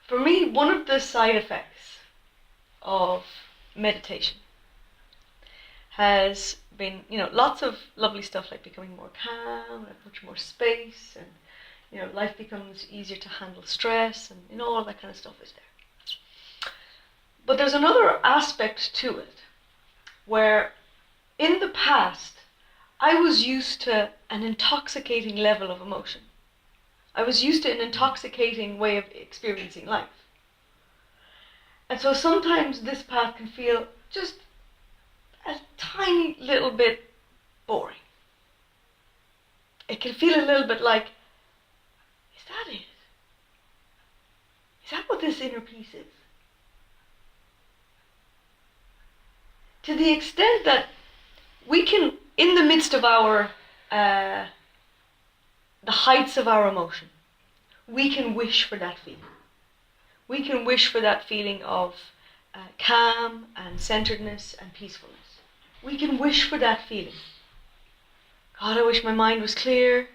For me, one of the side effects of meditation has been, lots of lovely stuff like becoming more calm, and much more space, and life becomes easier to handle stress, and all that kind of stuff is there. But there's another aspect to it, where in the past, I was used to an intoxicating level of emotion. I was used to an intoxicating way of experiencing life. And so sometimes this path can feel just a tiny little bit boring. It can feel a little bit like, is that it? Is that what this inner peace is? To the extent that we can, in the midst of our, the heights of our emotion, we can wish for that feeling. We can wish for that feeling of calm and centeredness and peacefulness. We can wish for that feeling. God, I wish my mind was clear.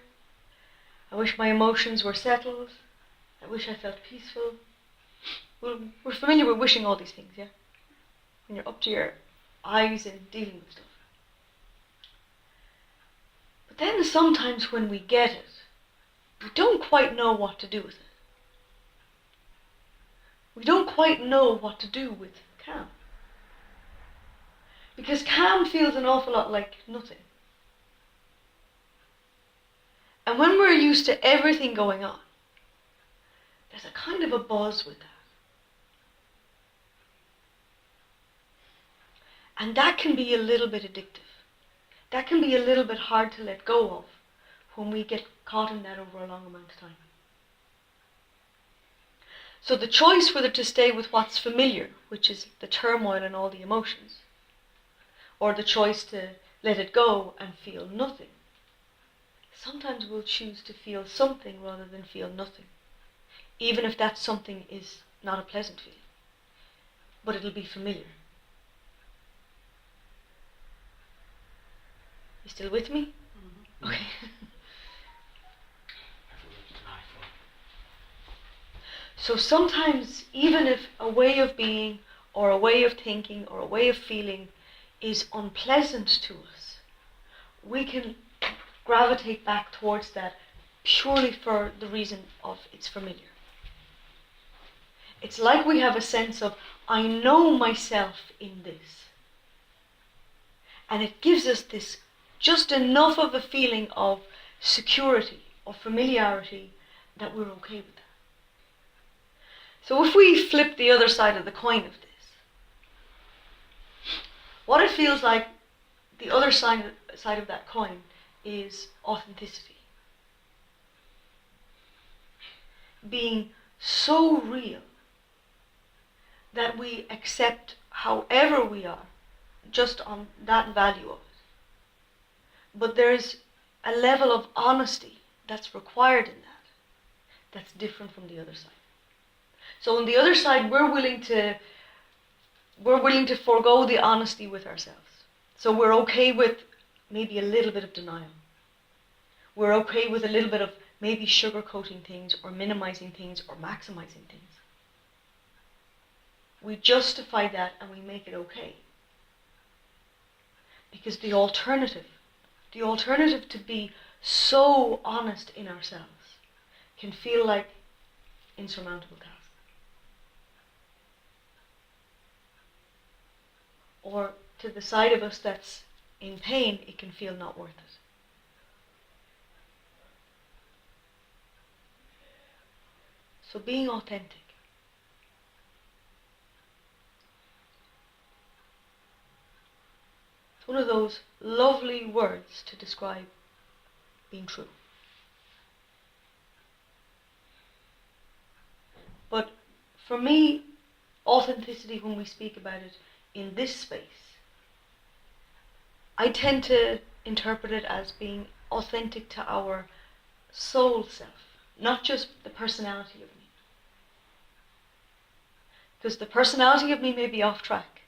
I wish my emotions were settled. I wish I felt peaceful. We're familiar with wishing all these things, yeah? When you're up to your eyes in dealing with stuff. But then sometimes when we get it, we don't quite know what to do with it. We don't quite know what to do with calm. Because calm feels an awful lot like nothing. And when we're used to everything going on, there's a kind of a buzz with that. And that can be a little bit addictive. That can be a little bit hard to let go of when we get caught in that over a long amount of time. So the choice whether to stay with what's familiar, which is the turmoil and all the emotions, or the choice to let it go and feel nothing, sometimes we'll choose to feel something rather than feel nothing, even if that something is not a pleasant feeling, but it'll be familiar. You still with me? Mm-hmm. Okay. So sometimes, even if a way of being, or a way of thinking, or a way of feeling is unpleasant to us, we can gravitate back towards that purely for the reason of it's familiar. It's like we have a sense of, I know myself in this. And it gives us this just enough of a feeling of security, of familiarity, that we're okay with that. So if we flip the other side of the coin of this, what it feels like, the other side of that coin is authenticity. Being so real that we accept however we are, just on that value of it. But there's a level of honesty that's required in that, that's different from the other side. So on the other side, we're willing to forego the honesty with ourselves. So we're okay with maybe a little bit of denial. We're okay with a little bit of maybe sugarcoating things, or minimizing things, or maximizing things. We justify that and we make it okay. Because the alternative to be so honest in ourselves can feel like insurmountable task. Or to the side of us that's in pain, it can feel not worth it. So being authentic. It's one of those lovely words to describe being true. But for me, authenticity, when we speak about it in this space, I tend to interpret it as being authentic to our soul self, not just the personality of me. Because the personality of me may be off track.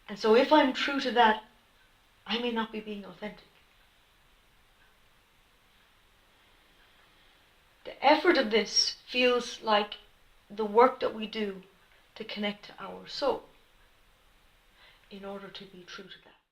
And so if I'm true to that, I may not be being authentic. The effort of this feels like the work that we do to connect to our soul in order to be true to that.